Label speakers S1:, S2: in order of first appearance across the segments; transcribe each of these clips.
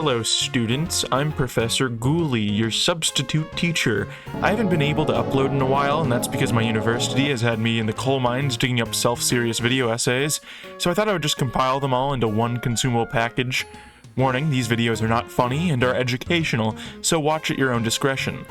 S1: Hello students, I'm Professor Ghoulie, your substitute teacher. I haven't been able to upload in a while, and that's because my university has had me in the coal mines digging up self-serious video essays, so I thought I would just compile them all into one consumable package. Warning, these videos are not funny and are educational, so watch at your own discretion.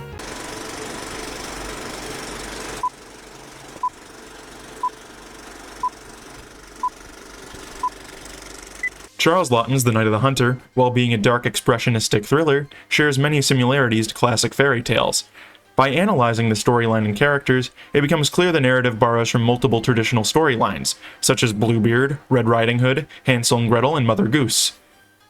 S1: Charles Laughton's The Night of the Hunter, while being a dark expressionistic thriller, shares many similarities to classic fairy tales. By analyzing the storyline and characters, it becomes clear the narrative borrows from multiple traditional storylines, such as Bluebeard, Red Riding Hood, Hansel and Gretel, and Mother Goose.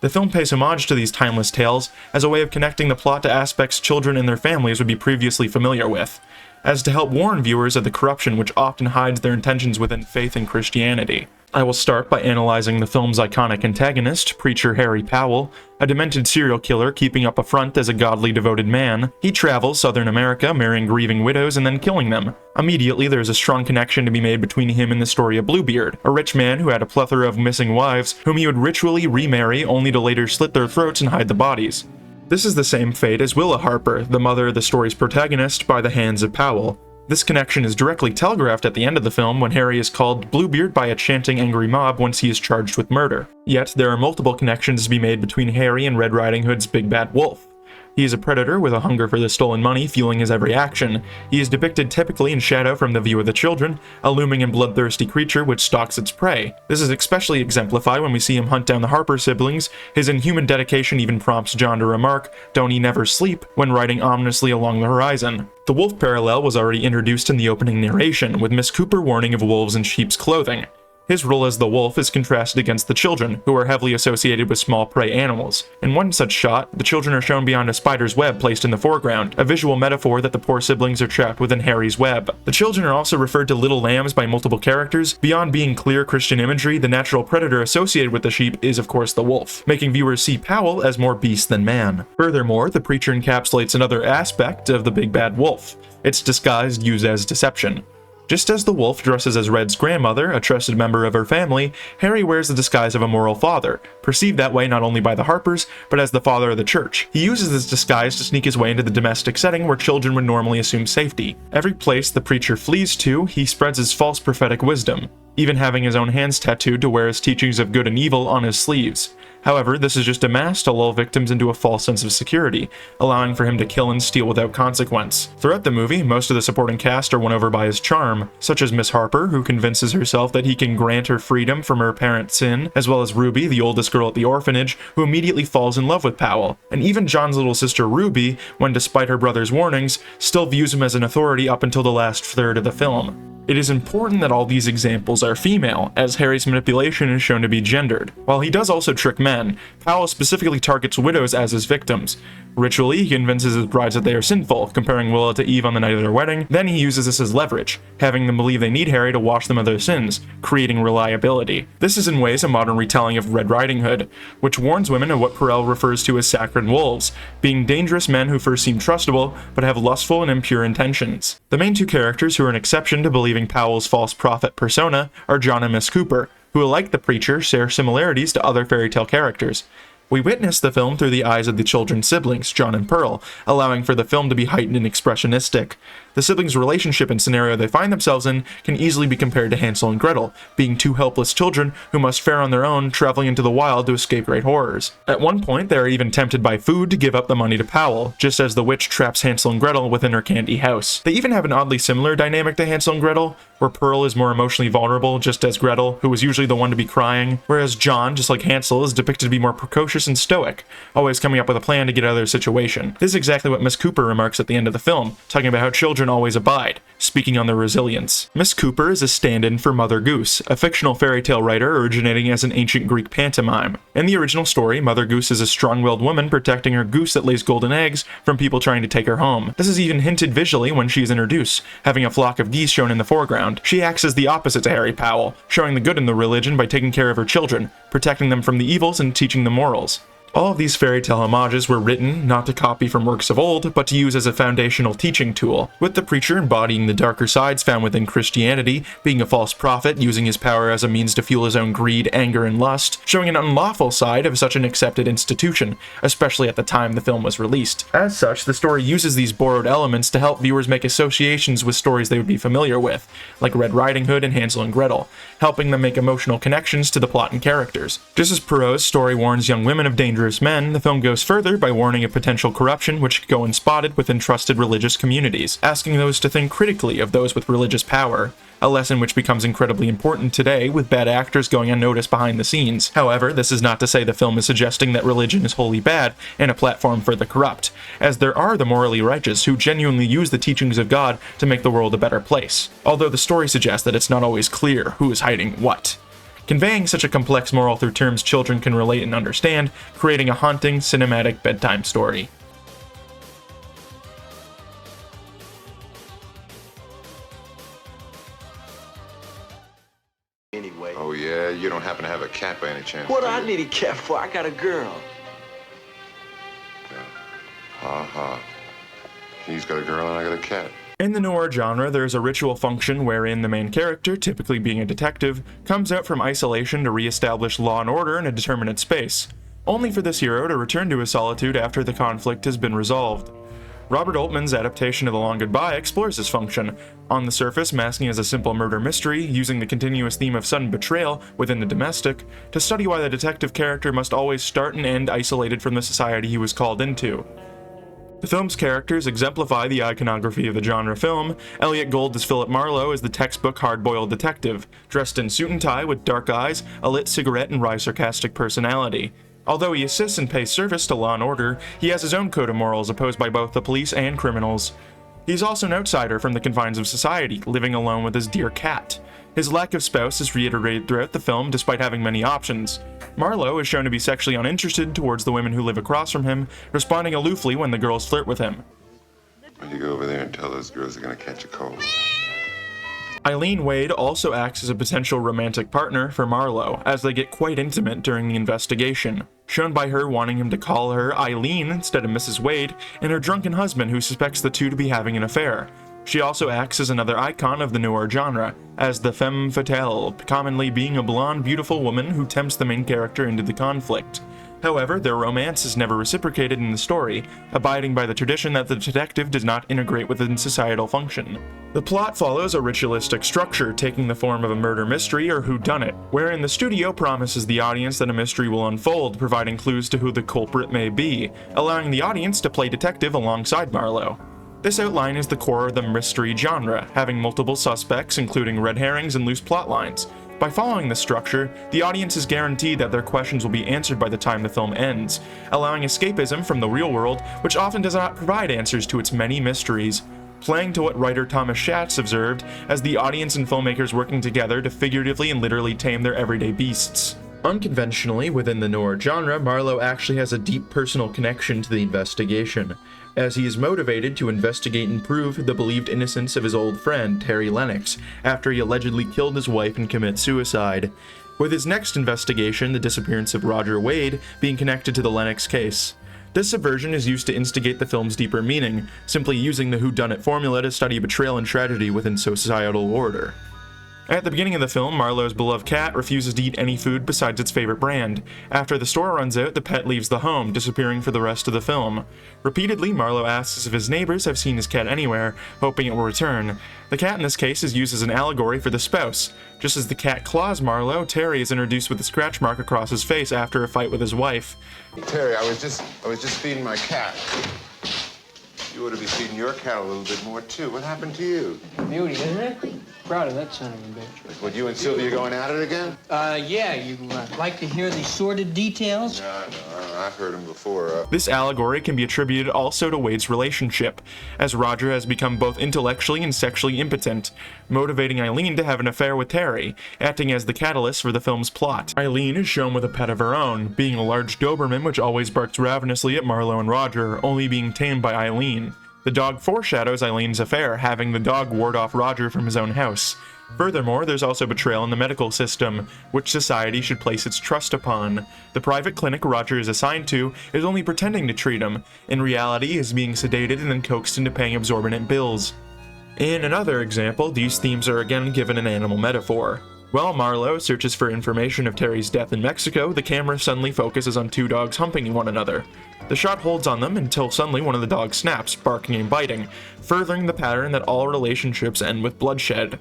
S1: The film pays homage to these timeless tales as a way of connecting the plot to aspects children and their families would be previously familiar with, as to help warn viewers of the corruption which often hides their intentions within faith and Christianity. I will start by analyzing the film's iconic antagonist, Preacher Harry Powell, a demented serial killer keeping up a front as a godly devoted man. He travels Southern America, marrying grieving widows and then killing them. Immediately, there is a strong connection to be made between him and the story of Bluebeard, a rich man who had a plethora of missing wives, whom he would ritually remarry only to later slit their throats and hide the bodies. This is the same fate as Willa Harper, the mother of the story's protagonist, by the hands of Powell. This connection is directly telegraphed at the end of the film when Harry is called Bluebeard by a chanting angry mob once he is charged with murder. Yet, there are multiple connections to be made between Harry and Red Riding Hood's Big Bad Wolf. He is a predator with a hunger for the stolen money fueling his every action. He is depicted typically in shadow from the view of the children, a looming and bloodthirsty creature which stalks its prey. This is especially exemplified when we see him hunt down the Harper siblings. His inhuman dedication even prompts John to remark, "Don't he never sleep," when riding ominously along the horizon. The wolf parallel was already introduced in the opening narration, with Miss Cooper warning of wolves in sheep's clothing. His role as the wolf is contrasted against the children, who are heavily associated with small prey animals. In one such shot, the children are shown beyond a spider's web placed in the foreground, a visual metaphor that the poor siblings are trapped within Harry's web. The children are also referred to little lambs by multiple characters. Beyond being clear Christian imagery, the natural predator associated with the sheep is of course the wolf, making viewers see Powell as more beast than man. Furthermore, the preacher encapsulates another aspect of the Big Bad Wolf, its disguise used as deception. Just as the wolf dresses as Red's grandmother, a trusted member of her family, Harry wears the disguise of a moral father, perceived that way not only by the Harpers, but as the father of the church. He uses this disguise to sneak his way into the domestic setting where children would normally assume safety. Every place the preacher flees to, he spreads his false prophetic wisdom, even having his own hands tattooed to wear his teachings of good and evil on his sleeves. However, this is just a mask to lull victims into a false sense of security, allowing for him to kill and steal without consequence. Throughout the movie, most of the supporting cast are won over by his charm, such as Miss Harper, who convinces herself that he can grant her freedom from her apparent sin, as well as Ruby, the oldest girl at the orphanage, who immediately falls in love with Powell, and even John's little sister Ruby, when despite her brother's warnings, still views him as an authority up until the last third of the film. It is important that all these examples are female, as Harry's manipulation is shown to be gendered. While he does also trick men, Powell specifically targets widows as his victims. Ritually, he convinces his brides that they are sinful, comparing Willa to Eve on the night of their wedding. Then he uses this as leverage, having them believe they need Harry to wash them of their sins, creating reliability. This is in ways a modern retelling of Red Riding Hood, which warns women of what Perel refers to as sacred wolves, being dangerous men who first seem trustable, but have lustful and impure intentions. The main two characters who are an exception to believing Powell's false prophet persona are John and Miss Cooper, who, like the preacher, share similarities to other fairy tale characters. We witness the film through the eyes of the children's siblings, John and Pearl, allowing for the film to be heightened and expressionistic. The siblings' relationship and scenario they find themselves in can easily be compared to Hansel and Gretel, being two helpless children who must fare on their own, traveling into the wild to escape great horrors. At one point, they are even tempted by food to give up the money to Powell, just as the witch traps Hansel and Gretel within her candy house. They even have an oddly similar dynamic to Hansel and Gretel, where Pearl is more emotionally vulnerable, just as Gretel, who was usually the one to be crying, whereas John, just like Hansel, is depicted to be more precocious and stoic, always coming up with a plan to get out of their situation. This is exactly what Miss Cooper remarks at the end of the film, talking about how children always abide, speaking on their resilience. Miss Cooper is a stand-in for Mother Goose, a fictional fairy tale writer originating as an ancient Greek pantomime. In the original story, Mother Goose is a strong-willed woman protecting her goose that lays golden eggs from people trying to take her home. This is even hinted visually when she is introduced, having a flock of geese shown in the foreground. She acts as the opposite to Harry Powell, showing the good in the religion by taking care of her children, protecting them from the evils and teaching them morals. All of these fairy tale homages were written not to copy from works of old, but to use as a foundational teaching tool, with the preacher embodying the darker sides found within Christianity, being a false prophet, using his power as a means to fuel his own greed, anger, and lust, showing an unlawful side of such an accepted institution, especially at the time the film was released. As such, the story uses these borrowed elements to help viewers make associations with stories they would be familiar with, like Red Riding Hood and Hansel and Gretel, helping them make emotional connections to the plot and characters. Just as Perrault's story warns young women of dangerous men, the film goes further by warning of potential corruption which could go unspotted within trusted religious communities, asking those to think critically of those with religious power, a lesson which becomes incredibly important today with bad actors going unnoticed behind the scenes. However, this is not to say the film is suggesting that religion is wholly bad and a platform for the corrupt, as there are the morally righteous who genuinely use the teachings of God to make the world a better place, although the story suggests that it's not always clear who is hiding what. Conveying such a complex moral through terms children can relate and understand, creating a haunting, cinematic bedtime story.
S2: Anyway.
S3: Oh yeah? You don't happen to have a cat by any chance?
S2: What do I need a cat for? I got a girl.
S3: Yeah. Ha. He's got a girl and I got a cat.
S1: In the noir genre, there is a ritual function wherein the main character, typically being a detective, comes out from isolation to re-establish law and order in a determinate space, only for this hero to return to his solitude after the conflict has been resolved. Robert Altman's adaptation of The Long Goodbye explores this function, on the surface masking as a simple murder mystery, using the continuous theme of sudden betrayal within the domestic, to study why the detective character must always start and end isolated from the society he was called into. The film's characters exemplify the iconography of the genre film. Elliot Gould as Philip Marlowe is the textbook hard-boiled detective, dressed in suit and tie with dark eyes, a lit cigarette, and wry sarcastic personality. Although he assists and pays service to law and order, he has his own code of morals opposed by both the police and criminals. He's also an outsider from the confines of society, living alone with his dear cat. His lack of spouse is reiterated throughout the film despite having many options. Marlowe is shown to be sexually uninterested towards the women who live across from him, responding aloofly when the girls flirt with him.
S3: When you go over there and tell those girls they're gonna catch a cold.
S1: Eileen Wade also acts as a potential romantic partner for Marlowe, as they get quite intimate during the investigation, shown by her wanting him to call her Eileen instead of Mrs. Wade, and her drunken husband who suspects the two to be having an affair. She also acts as another icon of the noir genre, as the femme fatale, commonly being a blonde, beautiful woman who tempts the main character into the conflict. However, their romance is never reciprocated in the story, abiding by the tradition that the detective does not integrate within societal function. The plot follows a ritualistic structure, taking the form of a murder mystery or whodunit, wherein the studio promises the audience that a mystery will unfold, providing clues to who the culprit may be, allowing the audience to play detective alongside Marlowe. This outline is the core of the mystery genre, having multiple suspects, including red herrings and loose plot lines. By following this structure, the audience is guaranteed that their questions will be answered by the time the film ends, allowing escapism from the real world, which often does not provide answers to its many mysteries. Playing to what writer Thomas Schatz observed, as the audience and filmmakers working together to figuratively and literally tame their everyday beasts. Unconventionally, within the noir genre, Marlowe actually has a deep personal connection to the investigation, as he is motivated to investigate and prove the believed innocence of his old friend, Terry Lennox, after he allegedly killed his wife and committed suicide, with his next investigation, the disappearance of Roger Wade, being connected to the Lennox case. This subversion is used to instigate the film's deeper meaning, simply using the whodunit formula to study betrayal and tragedy within societal order. At the beginning of the film, Marlowe's beloved cat refuses to eat any food besides its favorite brand. After the store runs out, the pet leaves the home, disappearing for the rest of the film. Repeatedly, Marlowe asks if his neighbors have seen his cat anywhere, hoping it will return. The cat in this case is used as an allegory for the spouse. Just as the cat claws Marlowe, Terry is introduced with a scratch mark across his face after a fight with his wife.
S3: Terry, I was just feeding my cat. You ought to be feeding your cat a little bit more too. What happened to you?
S4: Beauty, isn't it? Proud of that son of a bitch.
S3: What, you and Sylvia going at it again?
S4: Yeah, you like to hear the sordid details?
S3: No, I've heard them before.
S1: This allegory can be attributed also to Wade's relationship, as Roger has become both intellectually and sexually impotent, motivating Eileen to have an affair with Terry, acting as the catalyst for the film's plot. Eileen is shown with a pet of her own, being a large Doberman which always barks ravenously at Marlowe and Roger, only being tamed by Eileen. The dog foreshadows Eileen's affair, having the dog ward off Roger from his own house. Furthermore, there's also betrayal in the medical system, which society should place its trust upon. The private clinic Roger is assigned to is only pretending to treat him. In reality, he is being sedated and then coaxed into paying exorbitant bills. In another example, these themes are again given an animal metaphor. While Marlowe searches for information of Terry's death in Mexico, the camera suddenly focuses on two dogs humping one another. The shot holds on them until suddenly one of the dogs snaps, barking and biting, furthering the pattern that all relationships end with bloodshed.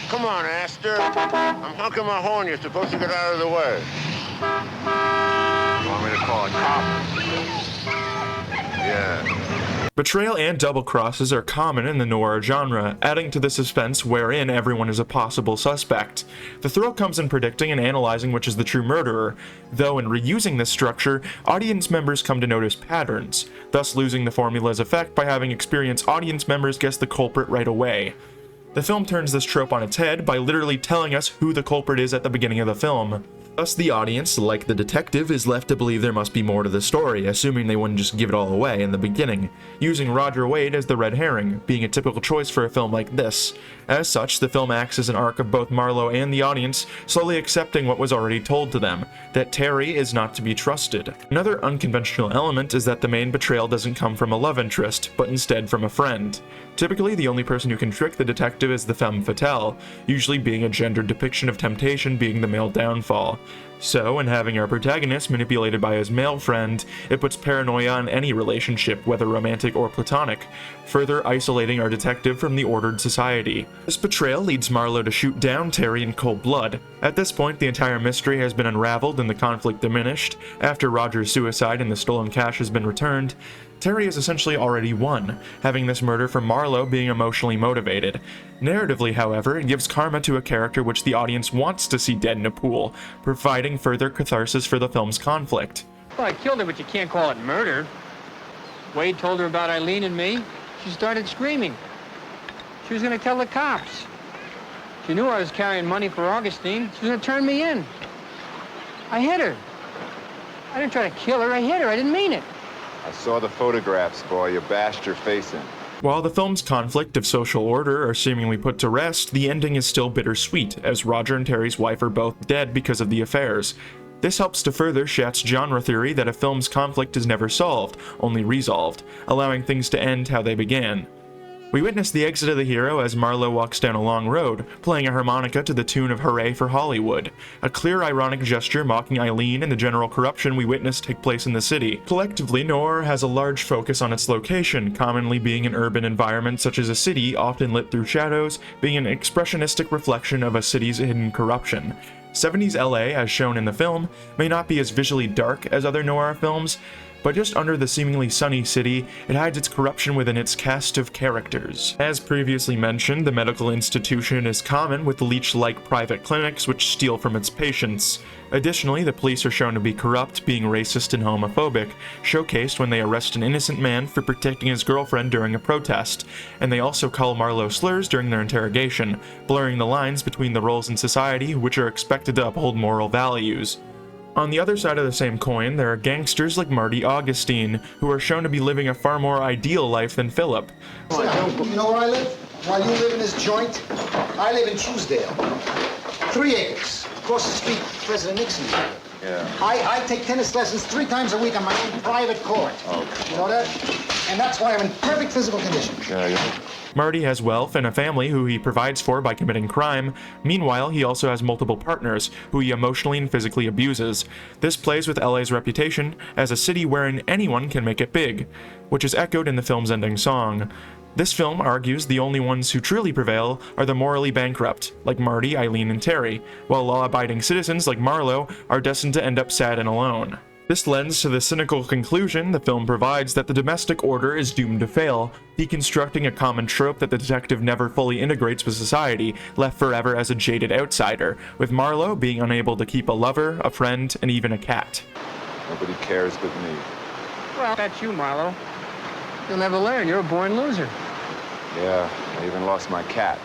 S3: Come on, Astor. I'm honking my horn. You're supposed to get out of the way. You want me to call a cop? Yeah.
S1: Betrayal and double crosses are common in the noir genre, adding to the suspense wherein everyone is a possible suspect. The thrill comes in predicting and analyzing which is the true murderer, though in reusing this structure, audience members come to notice patterns, thus losing the formula's effect by having experienced audience members guess the culprit right away. The film turns this trope on its head by literally telling us who the culprit is at the beginning of the film. Thus, the audience, like the detective, is left to believe there must be more to the story, assuming they wouldn't just give it all away in the beginning, using Roger Wade as the red herring, being a typical choice for a film like this. As such, the film acts as an arc of both Marlowe and the audience slowly accepting what was already told to them, that Terry is not to be trusted. Another unconventional element is that the main betrayal doesn't come from a love interest, but instead from a friend. Typically, the only person who can trick the detective is the femme fatale, usually being a gendered depiction of temptation being the male downfall. So, in having our protagonist manipulated by his male friend, it puts paranoia on any relationship, whether romantic or platonic, further isolating our detective from the ordered society. This betrayal leads Marlowe to shoot down Terry in cold blood. At this point, the entire mystery has been unraveled and the conflict diminished. After Roger's suicide and the stolen cash has been returned, Terry has essentially already won, having this murder from Marlowe being emotionally motivated. Narratively, however, it gives karma to a character which the audience wants to see dead in a pool, providing further catharsis for the film's conflict.
S4: Well, I killed her, but you can't call it murder. Wade told her about Eileen and me. She started screaming. She was going to tell the cops. She knew I was carrying money for Augustine. She was going to turn me in. I hit her. I didn't try to kill her. I hit her. I didn't mean it.
S3: I saw the photographs, boy. You bashed her face in.
S1: While the film's conflict of social order are seemingly put to rest, the ending is still bittersweet, as Roger and Terry's wife are both dead because of the affairs. This helps to further Schatz's genre theory that a film's conflict is never solved, only resolved, allowing things to end how they began. We witness the exit of the hero as Marlowe walks down a long road, playing a harmonica to the tune of Hooray for Hollywood, a clear ironic gesture mocking Eileen and the general corruption we witness take place in the city. Collectively, noir has a large focus on its location, commonly being an urban environment such as a city often lit through shadows, being an expressionistic reflection of a city's hidden corruption. 70s LA, as shown in the film, may not be as visually dark as other noir films, but just under the seemingly sunny city, it hides its corruption within its cast of characters. As previously mentioned, the medical institution is common with leech-like private clinics which steal from its patients. Additionally, the police are shown to be corrupt, being racist and homophobic, showcased when they arrest an innocent man for protecting his girlfriend during a protest, and they also call Marlowe slurs during their interrogation, blurring the lines between the roles in society which are expected to uphold moral values. On the other side of the same coin, there are gangsters like Marty Augustine, who are shown to be living a far more ideal life than Philip.
S5: You know where I live? While you live in this joint, I live in Truesdale. 3 acres. Across the street, President Nixon.
S3: Yeah.
S5: I take tennis lessons 3 times a week on my own private court.
S3: Oh.
S5: You know that? And that's why I'm in perfect physical condition.
S3: Yeah.
S1: Marty has wealth and a family who he provides for by committing crime. Meanwhile, he also has multiple partners, who he emotionally and physically abuses. This plays with LA's reputation as a city wherein anyone can make it big, which is echoed in the film's ending song. This film argues the only ones who truly prevail are the morally bankrupt, like Marty, Eileen, and Terry, while law-abiding citizens like Marlowe are destined to end up sad and alone. This lends to the cynical conclusion the film provides that the domestic order is doomed to fail, deconstructing a common trope that the detective never fully integrates with society, left forever as a jaded outsider, with Marlowe being unable to keep a lover, a friend, and even a cat.
S3: Nobody cares but me.
S4: Well, that's you, Marlowe. You'll never learn. You're a born loser.
S3: Yeah, I even lost my cat.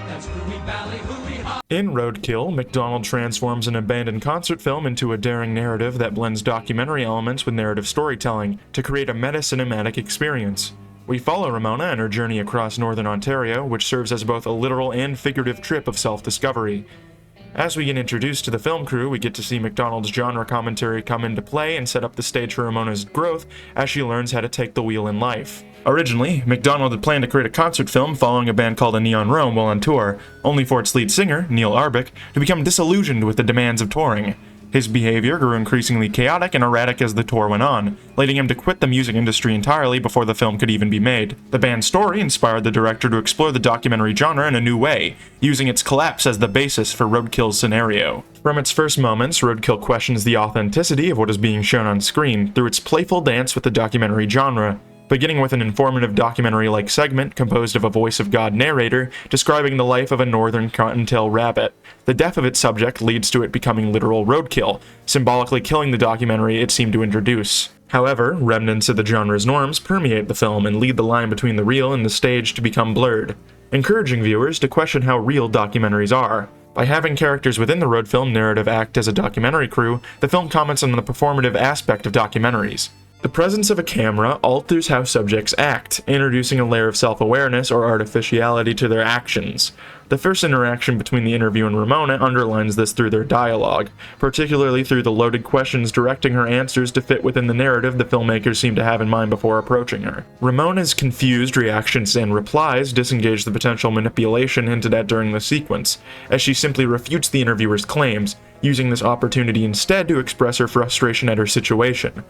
S6: That's Ruby Valley, hooey
S1: In Roadkill, McDonald transforms an abandoned concert film into a daring narrative that blends documentary elements with narrative storytelling to create a meta-cinematic experience. We follow Ramona and her journey across northern Ontario, which serves as both a literal and figurative trip of self-discovery. As we get introduced to the film crew, we get to see McDonald's genre commentary come into play and set up the stage for Ramona's growth as she learns how to take the wheel in life. Originally, McDonald had planned to create a concert film following a band called the Neon Rome while on tour, only for its lead singer, Neil Arbic, to become disillusioned with the demands of touring. His behavior grew increasingly chaotic and erratic as the tour went on, leading him to quit the music industry entirely before the film could even be made. The band's story inspired the director to explore the documentary genre in a new way, using its collapse as the basis for Roadkill's scenario. From its first moments, Roadkill questions the authenticity of what is being shown on screen through its playful dance with the documentary genre. Beginning with an informative documentary-like segment composed of a voice-of-God narrator describing the life of a northern cottontail rabbit. The death of its subject leads to it becoming literal roadkill, symbolically killing the documentary it seemed to introduce. However, remnants of the genre's norms permeate the film and lead the line between the real and the stage to become blurred, encouraging viewers to question how real documentaries are. By having characters within the road film narrative act as a documentary crew, the film comments on the performative aspect of documentaries. The presence of a camera alters how subjects act, introducing a layer of self-awareness or artificiality to their actions. The first interaction between the interview and Ramona underlines this through their dialogue, particularly through the loaded questions directing her answers to fit within the narrative the filmmakers seem to have in mind before approaching her. Ramona's confused reactions and replies disengage the potential manipulation hinted at during the sequence, as she simply refutes the interviewer's claims, using this opportunity instead to express her frustration at her situation.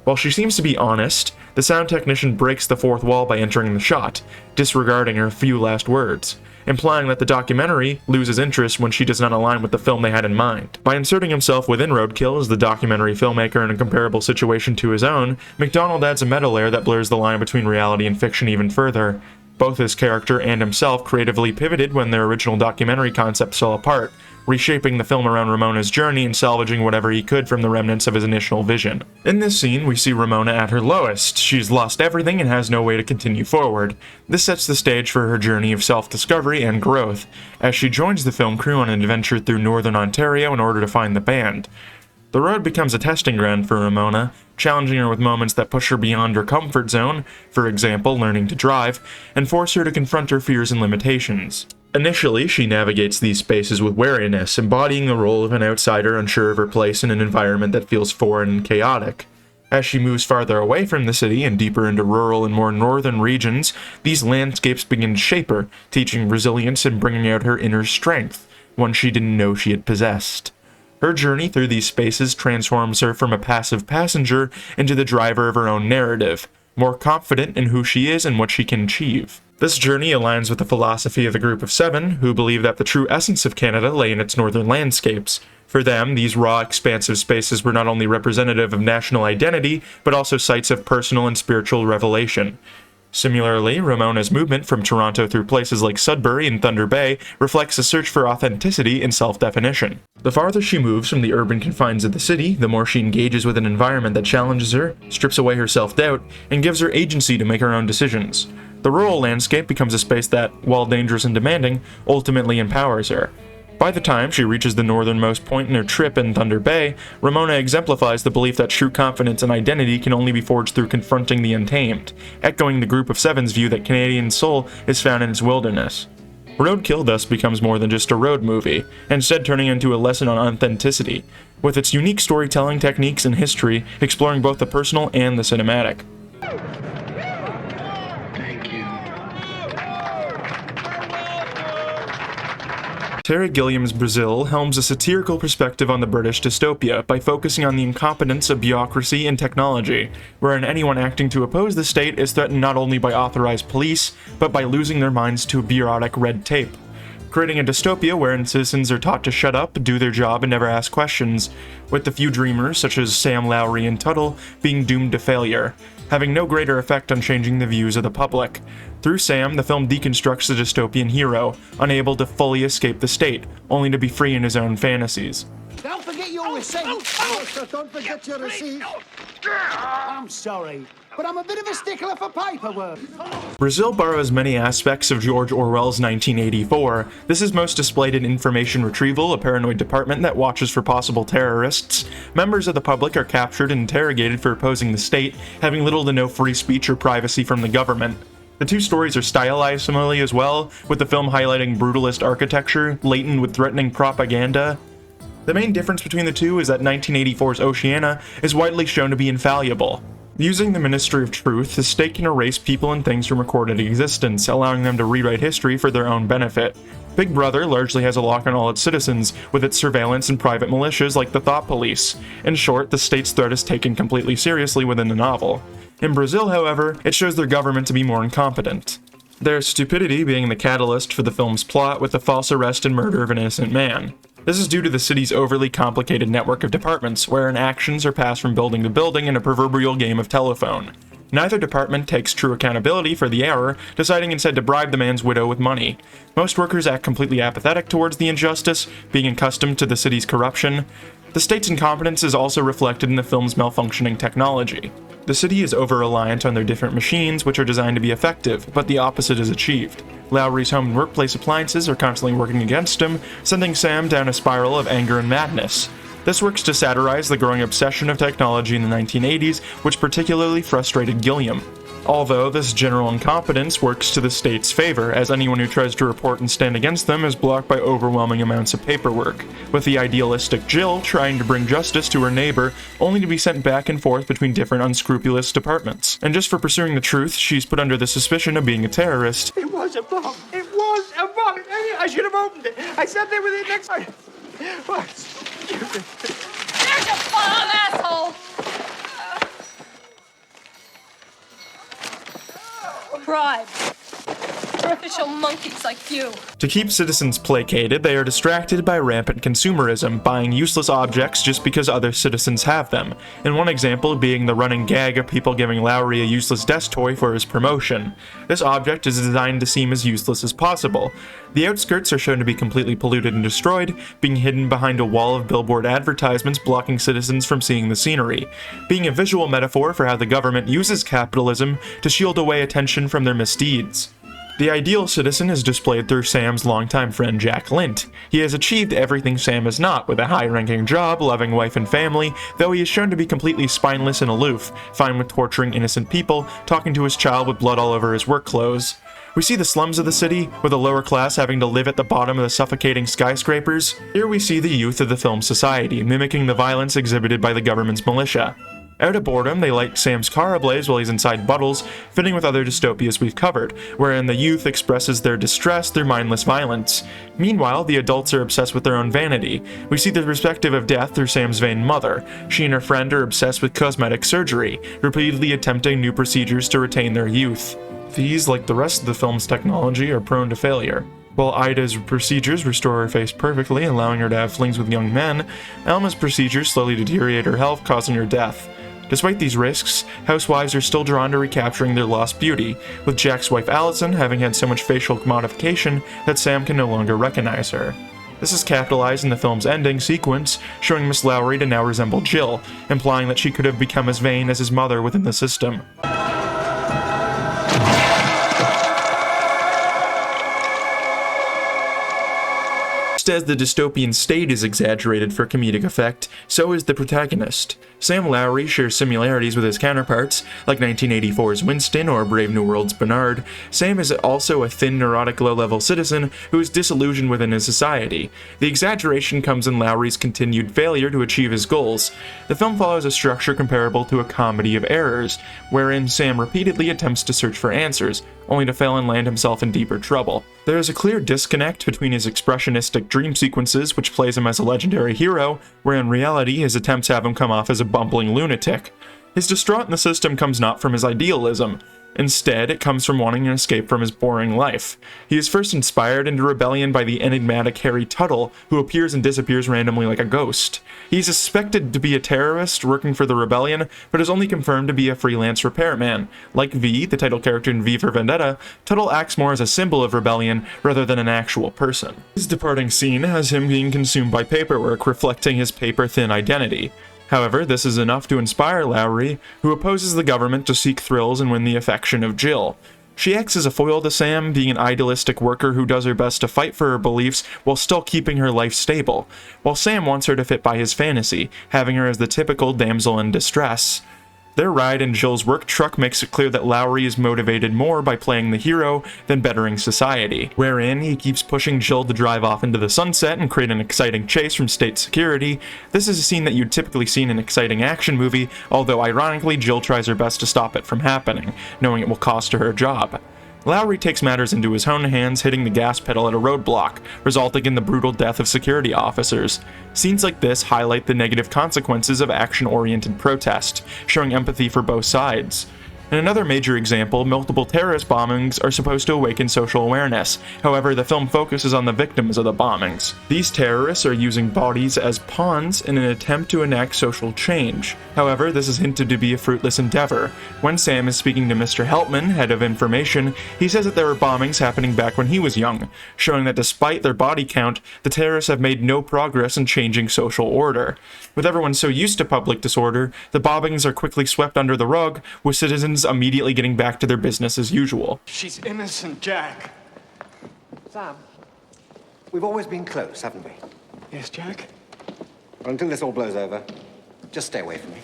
S1: While she seems to be honest, the sound technician breaks the fourth wall by entering the shot, disregarding her few last words, implying that the documentary loses interest when she does not align with the film they had in mind. By inserting himself within Roadkill as the documentary filmmaker in a comparable situation to his own, McDonald adds a meta layer that blurs the line between reality and fiction even further. Both his character and himself creatively pivoted when their original documentary concepts fell apart, reshaping the film around Ramona's journey and salvaging whatever he could from the remnants of his initial vision. In this scene, we see Ramona at her lowest. She's lost everything and has no way to continue forward. This sets the stage for her journey of self-discovery and growth, as she joins the film crew on an adventure through northern Ontario in order to find the band. The road becomes a testing ground for Ramona, challenging her with moments that push her beyond her comfort zone, for example, learning to drive, and force her to confront her fears and limitations. Initially, she navigates these spaces with wariness, embodying the role of an outsider unsure of her place in an environment that feels foreign and chaotic. As she moves farther away from the city and deeper into rural and more northern regions, these landscapes begin to shape her, teaching resilience and bringing out her inner strength, one she didn't know she had possessed. Her journey through these spaces transforms her from a passive passenger into the driver of her own narrative, more confident in who she is and what she can achieve. This journey aligns with the philosophy of the Group of Seven, who believe that the true essence of Canada lay in its northern landscapes. For them, these raw, expansive spaces were not only representative of national identity, but also sites of personal and spiritual revelation. Similarly, Ramona's movement from Toronto through places like Sudbury and Thunder Bay reflects a search for authenticity and self-definition. The farther she moves from the urban confines of the city, the more she engages with an environment that challenges her, strips away her self-doubt, and gives her agency to make her own decisions. The rural landscape becomes a space that, while dangerous and demanding, ultimately empowers her. By the time she reaches the northernmost point in her trip in Thunder Bay, Ramona exemplifies the belief that true confidence and identity can only be forged through confronting the untamed, echoing the Group of Seven's view that Canadian soul is found in its wilderness. Roadkill thus becomes more than just a road movie, instead turning into a lesson on authenticity, with its unique storytelling techniques and history exploring both the personal and the cinematic. Terry Gilliam's Brazil helms a satirical perspective on the British dystopia by focusing on the incompetence of bureaucracy and technology, wherein anyone acting to oppose the state is threatened not only by authorized police, but by losing their minds to bureaucratic red tape, creating a dystopia wherein citizens are taught to shut up, do their job, and never ask questions, with the few dreamers, such as Sam Lowry and Tuttle, being doomed to failure, having no greater effect on changing the views of the public. Through Sam, the film deconstructs the dystopian hero, unable to fully escape the state, only to be free in his own fantasies.
S5: Don't forget your receipt. Don't forget your receipt. I'm sorry. but I'm a bit of a stickler for paperwork.
S1: Brazil borrows many aspects of George Orwell's 1984. This is most displayed in information retrieval, a paranoid department that watches for possible terrorists. Members of the public are captured and interrogated for opposing the state, having little to no free speech or privacy from the government. The two stories are stylized similarly as well, with the film highlighting brutalist architecture, laden with threatening propaganda. The main difference between the two is that 1984's Oceania is widely shown to be infallible. Using the Ministry of Truth, the state can erase people and things from recorded existence, allowing them to rewrite history for their own benefit. Big Brother largely has a lock on all its citizens, with its surveillance and private militias like the Thought Police. In short, the state's threat is taken completely seriously within the novel. In Brazil, however, it shows their government to be more incompetent. Their stupidity being the catalyst for the film's plot with the false arrest and murder of an innocent man. This is due to the city's overly complicated network of departments, wherein actions are passed from building to building in a proverbial game of telephone. Neither department takes true accountability for the error, deciding instead to bribe the man's widow with money. Most workers act completely apathetic towards the injustice, being accustomed to the city's corruption. The state's incompetence is also reflected in the film's malfunctioning technology. The city is over-reliant on their different machines, which are designed to be effective, but the opposite is achieved. Lowry's home and workplace appliances are constantly working against him, sending Sam down a spiral of anger and madness. This works to satirize the growing obsession of technology in the 1980s, which particularly frustrated Gilliam. Although this general incompetence works to the state's favor, as anyone who tries to report and stand against them is blocked by overwhelming amounts of paperwork, with the idealistic Jill trying to bring justice to her neighbor, only to be sent back and forth between different unscrupulous departments. And just for pursuing the truth, she's put under the suspicion of being a terrorist.
S6: It was a bomb. It was a bomb. I should have opened it. I sat there with it next time. What?
S7: There's a bomb, asshole! Bribe. For official monkeys like you.
S1: To keep citizens placated, they are distracted by rampant consumerism, buying useless objects just because other citizens have them, and one example being the running gag of people giving Lowry a useless desk toy for his promotion. This object is designed to seem as useless as possible. The outskirts are shown to be completely polluted and destroyed, being hidden behind a wall of billboard advertisements blocking citizens from seeing the scenery, being a visual metaphor for how the government uses capitalism to shield away attention from their misdeeds. The ideal citizen is displayed through Sam's longtime friend Jack Lint. He has achieved everything Sam is not, with a high-ranking job, loving wife and family, though he is shown to be completely spineless and aloof, fine with torturing innocent people, talking to his child with blood all over his work clothes. We see the slums of the city, with the lower class having to live at the bottom of the suffocating skyscrapers. Here we see the youth of the film's society, mimicking the violence exhibited by the government's militia. Out of boredom, they light Sam's car ablaze while he's inside Buttles, fitting with other dystopias we've covered, wherein the youth expresses their distress through mindless violence. Meanwhile, the adults are obsessed with their own vanity. We see the perspective of death through Sam's vain mother. She and her friend are obsessed with cosmetic surgery, repeatedly attempting new procedures to retain their youth. These, like the rest of the film's technology, are prone to failure. While Ida's procedures restore her face perfectly, allowing her to have flings with young men, Alma's procedures slowly deteriorate her health, causing her death. Despite these risks, housewives are still drawn to recapturing their lost beauty, with Jack's wife Allison having had so much facial modification that Sam can no longer recognize her. This is capitalized in the film's ending sequence, showing Miss Lowry to now resemble Jill, implying that she could have become as vain as his mother within the system. Just as the dystopian state is exaggerated for comedic effect, so is the protagonist. Sam Lowry shares similarities with his counterparts, like 1984's Winston or Brave New World's Bernard. Sam is also a thin, neurotic, low-level citizen who is disillusioned within his society. The exaggeration comes in Lowry's continued failure to achieve his goals. The film follows a structure comparable to a comedy of errors, wherein Sam repeatedly attempts to search for answers, only to fail and land himself in deeper trouble. There is a clear disconnect between his expressionistic dream sequences, which plays him as a legendary hero, where in reality his attempts have him come off as a bumbling lunatic. His distraught in the system comes not from his idealism. Instead, it comes from wanting an escape from his boring life. He is first inspired into rebellion by the enigmatic Harry Tuttle, who appears and disappears randomly like a ghost. He is suspected to be a terrorist working for the rebellion, but is only confirmed to be a freelance repairman. Like V, the title character in V for Vendetta, Tuttle acts more as a symbol of rebellion rather than an actual person. His departing scene has him being consumed by paperwork, reflecting his paper-thin identity. However, this is enough to inspire Lowry, who opposes the government to seek thrills and win the affection of Jill. She acts as a foil to Sam, being an idealistic worker who does her best to fight for her beliefs while still keeping her life stable, while Sam wants her to fit by his fantasy, having her as the typical damsel in distress. Their ride in Jill's work truck makes it clear that Lowry is motivated more by playing the hero than bettering society, wherein he keeps pushing Jill to drive off into the sunset and create an exciting chase from state security. This is a scene that you'd typically see in an exciting action movie, although ironically Jill tries her best to stop it from happening, knowing it will cost her her job. Lowry takes matters into his own hands, hitting the gas pedal at a roadblock, resulting in the brutal death of security officers. Scenes like this highlight the negative consequences of action-oriented protest, showing empathy for both sides. In another major example, multiple terrorist bombings are supposed to awaken social awareness. However, the film focuses on the victims of the bombings. These terrorists are using bodies as pawns in an attempt to enact social change. However, this is hinted to be a fruitless endeavor. When Sam is speaking to Mr. Helpman, head of information, he says that there were bombings happening back when he was young, showing that despite their body count, the terrorists have made no progress in changing social order. With everyone so used to public disorder, the bombings are quickly swept under the rug, with citizens immediately getting back to their business as usual.
S6: She's innocent, Jack.
S5: Sam, we've always been close, haven't we?
S6: Yes, Jack?
S5: Well, until this all blows over, just stay away from me.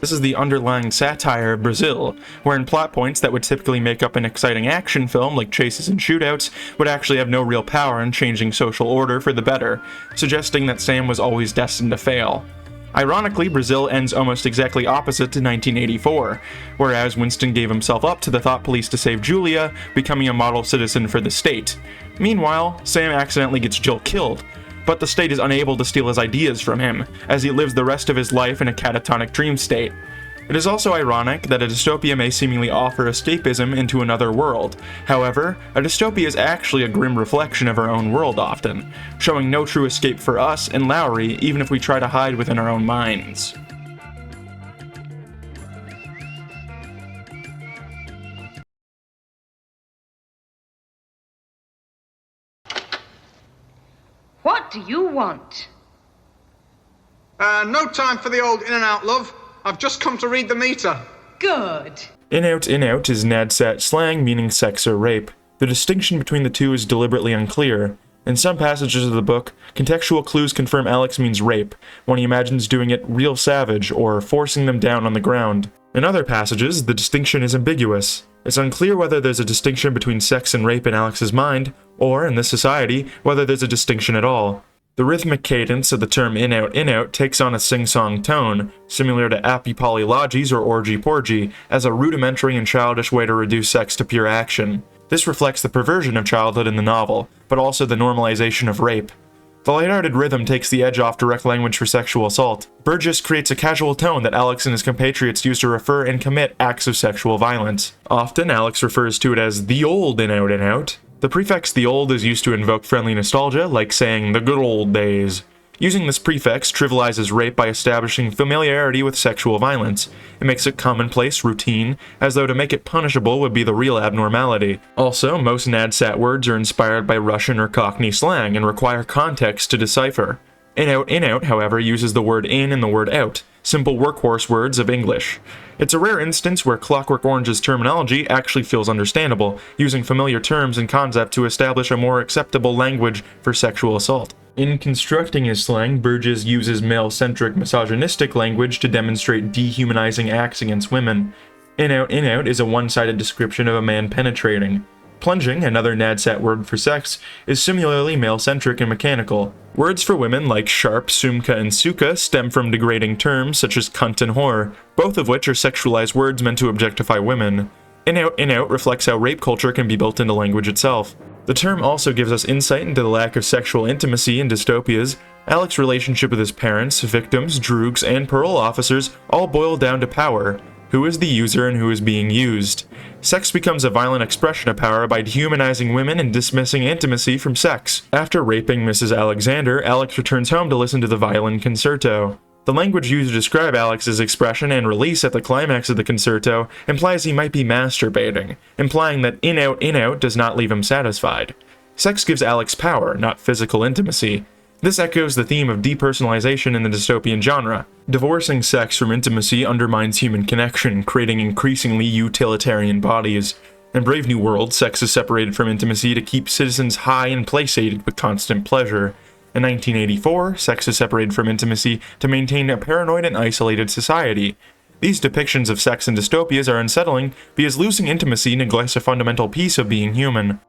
S1: This is the underlying satire of Brazil, wherein plot points that would typically make up an exciting action film like chases and shootouts would actually have no real power in changing social order for the better, suggesting that Sam was always destined to fail. Ironically, Brazil ends almost exactly opposite to 1984, whereas Winston gave himself up to the thought police to save Julia, becoming a model citizen for the state. Meanwhile, Sam accidentally gets Jill killed, but the state is unable to steal his ideas from him, as he lives the rest of his life in a catatonic dream state. It is also ironic that a dystopia may seemingly offer escapism into another world. However, a dystopia is actually a grim reflection of our own world often, showing no true escape for us and Lowry even if we try to hide within our own minds.
S8: What do you want?
S6: No time for the old in and out, love. I've just come to read the meter.
S8: Good.
S1: In out is Nadsat slang meaning sex or rape. The distinction between the two is deliberately unclear. In some passages of the book, contextual clues confirm Alex means rape, when he imagines doing it real savage or forcing them down on the ground. In other passages, the distinction is ambiguous. It's unclear whether there's a distinction between sex and rape in Alex's mind, or, in this society, whether there's a distinction at all. The rhythmic cadence of the term in-out takes on a sing-song tone, similar to appy-polylogies or orgy-porgy, as a rudimentary and childish way to reduce sex to pure action. This reflects the perversion of childhood in the novel, but also the normalization of rape. The lighthearted rhythm takes the edge off direct language for sexual assault. Burgess creates a casual tone that Alex and his compatriots use to refer and commit acts of sexual violence. Often, Alex refers to it as the old in-out. The prefix the old is used to invoke friendly nostalgia, like saying the good old days. Using this prefix trivializes rape by establishing familiarity with sexual violence. It makes it commonplace, routine, as though to make it punishable would be the real abnormality. Also, most Nadsat words are inspired by Russian or Cockney slang and require context to decipher. In-out, however, uses the word in and the word out, simple workhorse words of English. It's a rare instance where Clockwork Orange's terminology actually feels understandable, using familiar terms and concepts to establish a more acceptable language for sexual assault. In constructing his slang, Burgess uses male-centric misogynistic language to demonstrate dehumanizing acts against women. In-out is a one-sided description of a man penetrating. Plunging, another Nadsat word for sex, is similarly male-centric and mechanical. Words for women like sharp, sumka, and suka stem from degrading terms such as cunt and whore, both of which are sexualized words meant to objectify women. In-out reflects how rape culture can be built into language itself. The term also gives us insight into the lack of sexual intimacy in dystopias. Alex's relationship with his parents, victims, droogs, and parole officers all boil down to power. Who is the user and who is being used? Sex becomes a violent expression of power by dehumanizing women and dismissing intimacy from sex. After raping Mrs. Alexander, Alex returns home to listen to the violin concerto. The language used to describe Alex's expression and release at the climax of the concerto implies he might be masturbating, implying that in-out does not leave him satisfied. Sex gives Alex power, not physical intimacy. This echoes the theme of depersonalization in the dystopian genre. Divorcing sex from intimacy undermines human connection, creating increasingly utilitarian bodies. In Brave New World, sex is separated from intimacy to keep citizens high and placated with constant pleasure. In 1984, sex is separated from intimacy to maintain a paranoid and isolated society. These depictions of sex in dystopias are unsettling because losing intimacy neglects a fundamental piece of being human.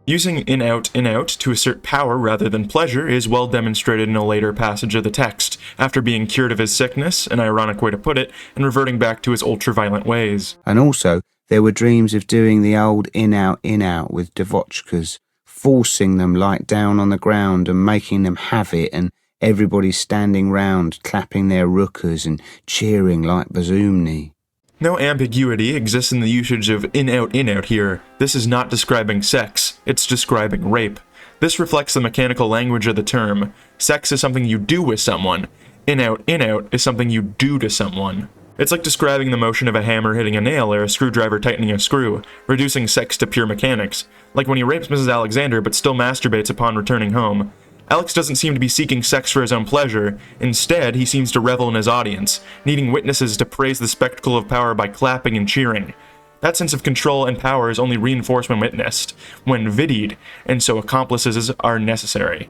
S1: Using in-out to assert power rather than pleasure is well demonstrated in a later passage of the text, after being cured of his sickness, an ironic way to put it, and reverting back to his ultra-violent ways.
S9: And also, there were dreams of doing the old in-out with Devotchkas, forcing them like down on the ground and making them have it, and everybody standing round, clapping their rookas and cheering like Bazumni.
S1: No ambiguity exists in the usage of in-out here. This is not describing sex, it's describing rape. This reflects the mechanical language of the term. Sex is something you do with someone. In-out is something you do to someone. It's like describing the motion of a hammer hitting a nail or a screwdriver tightening a screw, reducing sex to pure mechanics. Like when he rapes Mrs. Alexander but still masturbates upon returning home. Alex doesn't seem to be seeking sex for his own pleasure. Instead, he seems to revel in his audience, needing witnesses to praise the spectacle of power by clapping and cheering. That sense of control and power is only reinforced when witnessed, when videoed, and so accomplices are necessary.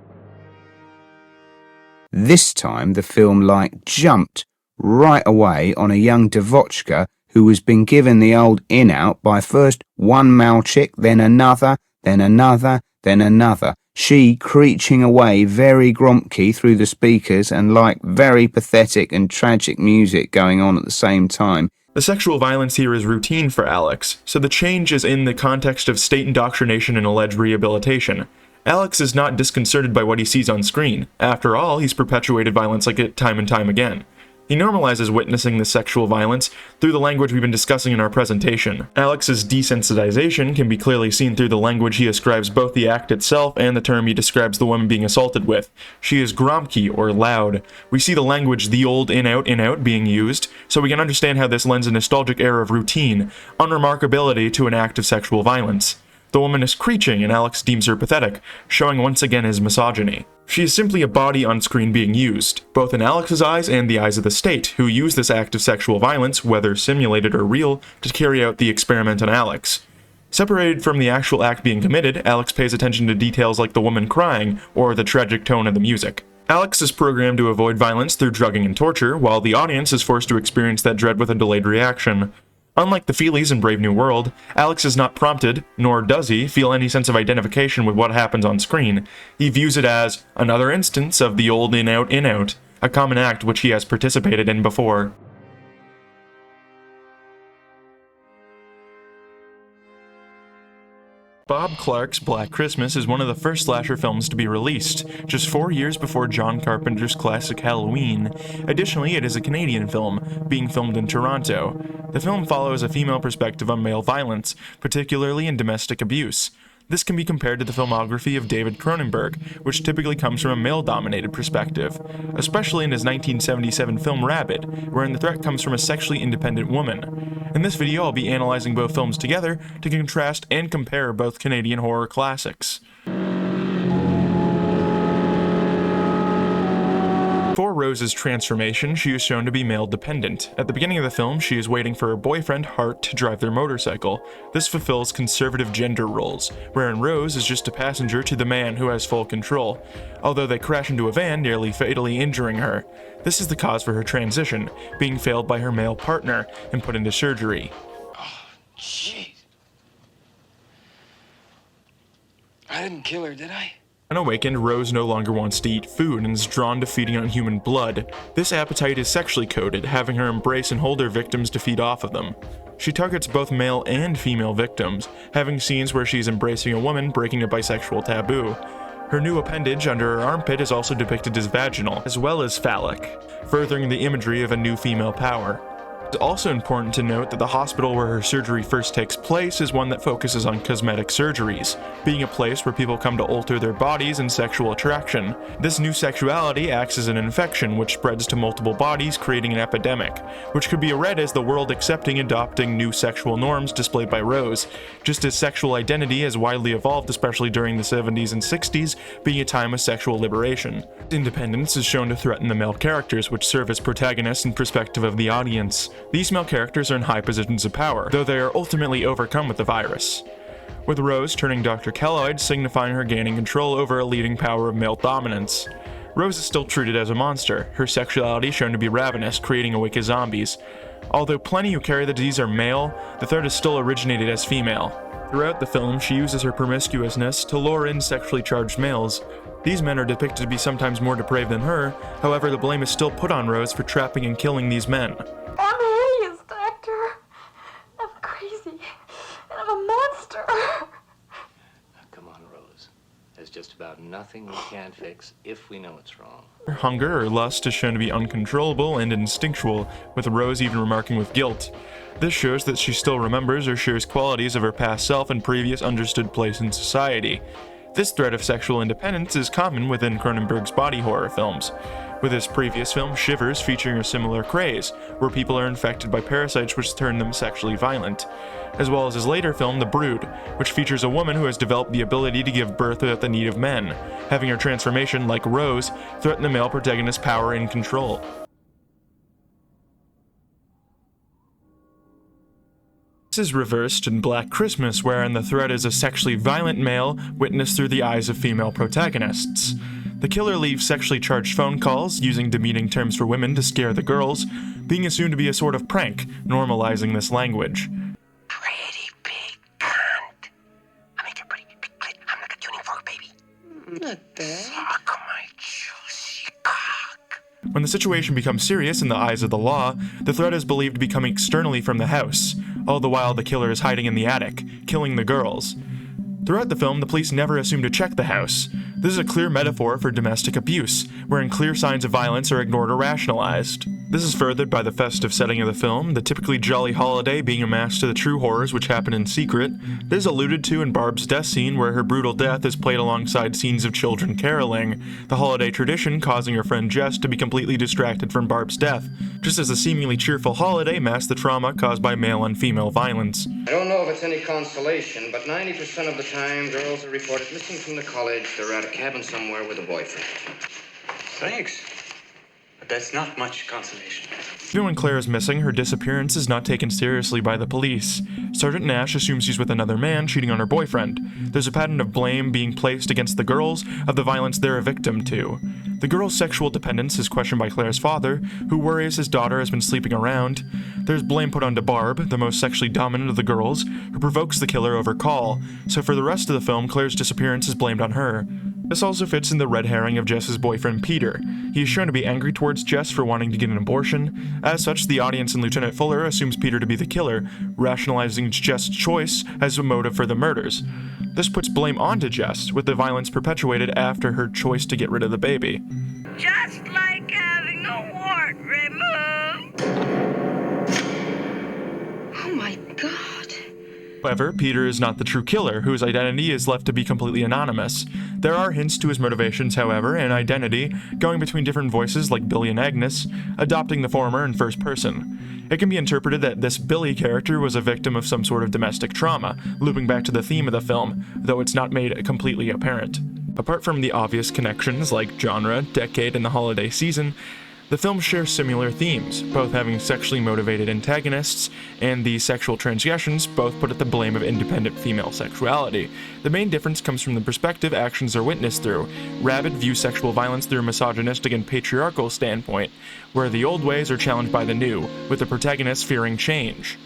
S9: This time, the film jumped right away on a young Devotchka who has been given the old in-out by first one male chick, then another, then another, then another. She creeching away very grumpy through the speakers and very pathetic and tragic music going on at the same time.
S1: The sexual violence here is routine for Alex, so the change is in the context of state indoctrination and alleged rehabilitation. Alex is not disconcerted by what he sees on screen. After all, he's perpetuated violence like it time and time again. He normalizes witnessing the sexual violence through the language we've been discussing in our presentation. Alex's desensitization can be clearly seen through the language he ascribes both the act itself and the term he describes the woman being assaulted with. She is gromky, or loud. We see the language the old in-out being used, so we can understand how this lends a nostalgic air of routine, unremarkability to an act of sexual violence. The woman is creeching and Alex deems her pathetic, showing once again his misogyny. She is simply a body on screen being used, both in Alex's eyes and the eyes of the state, who use this act of sexual violence, whether simulated or real, to carry out the experiment on Alex. Separated from the actual act being committed, Alex pays attention to details like the woman crying, or the tragic tone of the music. Alex is programmed to avoid violence through drugging and torture, while the audience is forced to experience that dread with a delayed reaction. Unlike the Feelies in Brave New World, Alex is not prompted, nor does he feel any sense of identification with what happens on screen. He views it as another instance of the old in-out, a common act which he has participated in before. Bob Clark's Black Christmas is one of the first slasher films to be released, just 4 years before John Carpenter's classic Halloween. Additionally, it is a Canadian film, being filmed in Toronto. The film follows a female perspective on male violence, particularly in domestic abuse. This can be compared to the filmography of David Cronenberg, which typically comes from a male-dominated perspective, especially in his 1977 film Rabid, wherein the threat comes from a sexually independent woman. In this video, I'll be analyzing both films together to contrast and compare both Canadian horror classics. For Rose's transformation, she is shown to be male-dependent. At the beginning of the film, she is waiting for her boyfriend, Hart, to drive their motorcycle. This fulfills conservative gender roles, wherein Rose is just a passenger to the man who has full control, although they crash into a van, nearly fatally injuring her. This is the cause for her transition, being failed by her male partner and put into surgery.
S2: Oh, jeez. I didn't kill her, did I?
S1: Unawakened, Rose no longer wants to eat food and is drawn to feeding on human blood. This appetite is sexually coded, having her embrace and hold her victims to feed off of them. She targets both male and female victims, having scenes where she is embracing a woman, breaking a bisexual taboo. Her new appendage under her armpit is also depicted as vaginal, as well as phallic, furthering the imagery of a new female power. It's also important to note that the hospital where her surgery first takes place is one that focuses on cosmetic surgeries, being a place where people come to alter their bodies and sexual attraction. This new sexuality acts as an infection which spreads to multiple bodies, creating an epidemic, which could be read as the world accepting and adopting new sexual norms displayed by Rose, just as sexual identity has widely evolved, especially during the 70s and 60s, being a time of sexual liberation. Independence is shown to threaten the male characters, which serve as protagonists in perspective of the audience. These male characters are in high positions of power, though they are ultimately overcome with the virus, with Rose turning Dr. Kelloid, signifying her gaining control over a leading power of male dominance. Rose is still treated as a monster, her sexuality shown to be ravenous, creating a wake of zombies. Although plenty who carry the disease are male, the threat is still originated as female. Throughout the film, she uses her promiscuousness to lure in sexually charged males. These men are depicted to be sometimes more depraved than her, however the blame is still put on Rose for trapping and killing these men.
S7: I'm hideous, Doctor. I'm crazy. And I'm a monster.
S10: Come on, Rose. There's just about nothing we can't fix if we know it's wrong.
S1: Her hunger or lust is shown to be uncontrollable and instinctual, with Rose even remarking with guilt. This shows that she still remembers or shares qualities of her past self and previous understood place in society. This threat of sexual independence is common within Cronenberg's body horror films, with his previous film Shivers featuring a similar craze, where people are infected by parasites which turn them sexually violent, as well as his later film The Brood, which features a woman who has developed the ability to give birth without the need of men, having her transformation, like Rose, threaten the male protagonist's power and control. This is reversed in Black Christmas, wherein the threat is a sexually violent male witnessed through the eyes of female protagonists. The killer leaves sexually charged phone calls, using demeaning terms for women to scare the girls, being assumed to be a sort of prank, normalizing this language.
S11: Pretty big cunt. I make a pretty big clit. I'm like a tuning fork, baby. Not bad. Suck my juicy cock.
S1: When the situation becomes serious in the eyes of the law, the threat is believed to be coming externally from the house, all the while the killer is hiding in the attic, killing the girls. Throughout the film, the police never assume to check the house. This is a clear metaphor for domestic abuse, wherein clear signs of violence are ignored or rationalized. This is furthered by the festive setting of the film, the typically jolly holiday being a mask to the true horrors which happen in secret. This is alluded to in Barb's death scene, where her brutal death is played alongside scenes of children caroling, the holiday tradition causing her friend Jess to be completely distracted from Barb's death, just as a seemingly cheerful holiday masks the trauma caused by male and female violence.
S12: I don't know if it's any consolation, but 90% of the time, girls are reported missing from the college. They're at a cabin somewhere with a boyfriend.
S13: Thanks. But that's not much consolation.
S1: Even when Claire is missing, her disappearance is not taken seriously by the police. Sergeant Nash assumes she's with another man cheating on her boyfriend. There's a pattern of blame being placed against the girls of the violence they're a victim to. The girl's sexual dependence is questioned by Claire's father, who worries his daughter has been sleeping around. There's blame put onto Barb, the most sexually dominant of the girls, who provokes the killer over call, so for the rest of the film, Claire's disappearance is blamed on her. This also fits in the red herring of Jess's boyfriend Peter. He is shown to be angry towards Jess for wanting to get an abortion. As such, the audience and Lieutenant Fuller assumes Peter to be the killer, rationalizing Jess's choice as a motive for the murders. This puts blame onto Jess, with the violence perpetuated after her choice to get rid of the baby.
S11: Just like having a wart removed. Oh my God.
S1: However, Peter is not the true killer, whose identity is left to be completely anonymous. There are hints to his motivations, however, and identity, going between different voices like Billy and Agnes, adopting the former in first person. It can be interpreted that this Billy character was a victim of some sort of domestic trauma, looping back to the theme of the film, though it's not made completely apparent. Apart from the obvious connections like genre, decade, and the holiday season, the film shares similar themes, both having sexually motivated antagonists, and the sexual transgressions both put at the blame of independent female sexuality. The main difference comes from the perspective actions are witnessed through. Rabid views sexual violence through a misogynistic and patriarchal standpoint, where the old ways are challenged by the new, with the protagonist fearing change.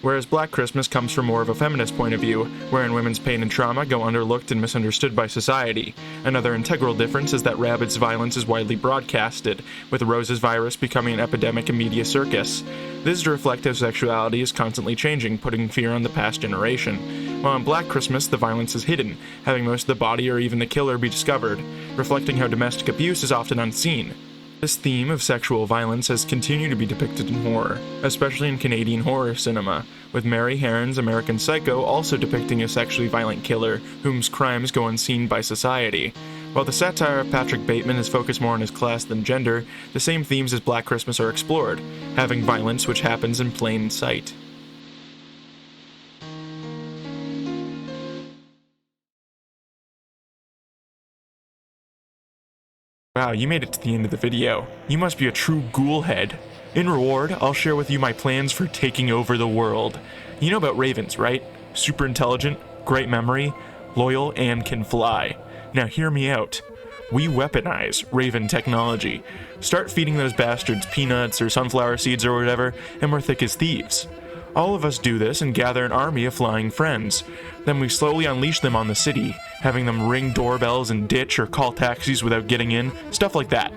S1: Whereas Black Christmas comes from more of a feminist point of view, wherein women's pain and trauma go underlooked and misunderstood by society. Another integral difference is that Rabid's violence is widely broadcasted, with Rose's virus becoming an epidemic in media circus. This is to reflect how sexuality is constantly changing, putting fear on the past generation. While in Black Christmas, the violence is hidden, having most of the body or even the killer be discovered, reflecting how domestic abuse is often unseen. This theme of sexual violence has continued to be depicted in horror, especially in Canadian horror cinema, with Mary Harron's American Psycho also depicting a sexually violent killer whose crimes go unseen by society. While the satire of Patrick Bateman is focused more on his class than gender, the same themes as Black Christmas are explored, having violence which happens in plain sight. Wow, you made it to the end of the video. You must be a true ghoul head. In reward, I'll share with you my plans for taking over the world. You know about ravens, right? Super intelligent, great memory, loyal, and can fly. Now hear me out. We weaponize raven technology. Start feeding those bastards peanuts or sunflower seeds or whatever, and we're thick as thieves. All of us do this and gather an army of flying friends. Then we slowly unleash them on the city, having them ring doorbells and ditch or call taxis without getting in, stuff like that.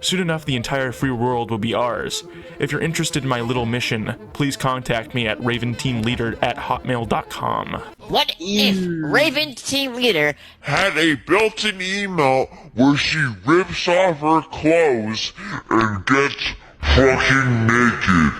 S1: Soon enough, the entire free world will be ours. If you're interested in my little mission, please contact me at raventeamleader@hotmail.com.
S11: What if Raven Team Leader
S14: had a built-in email where she rips off her clothes and gets fucking naked?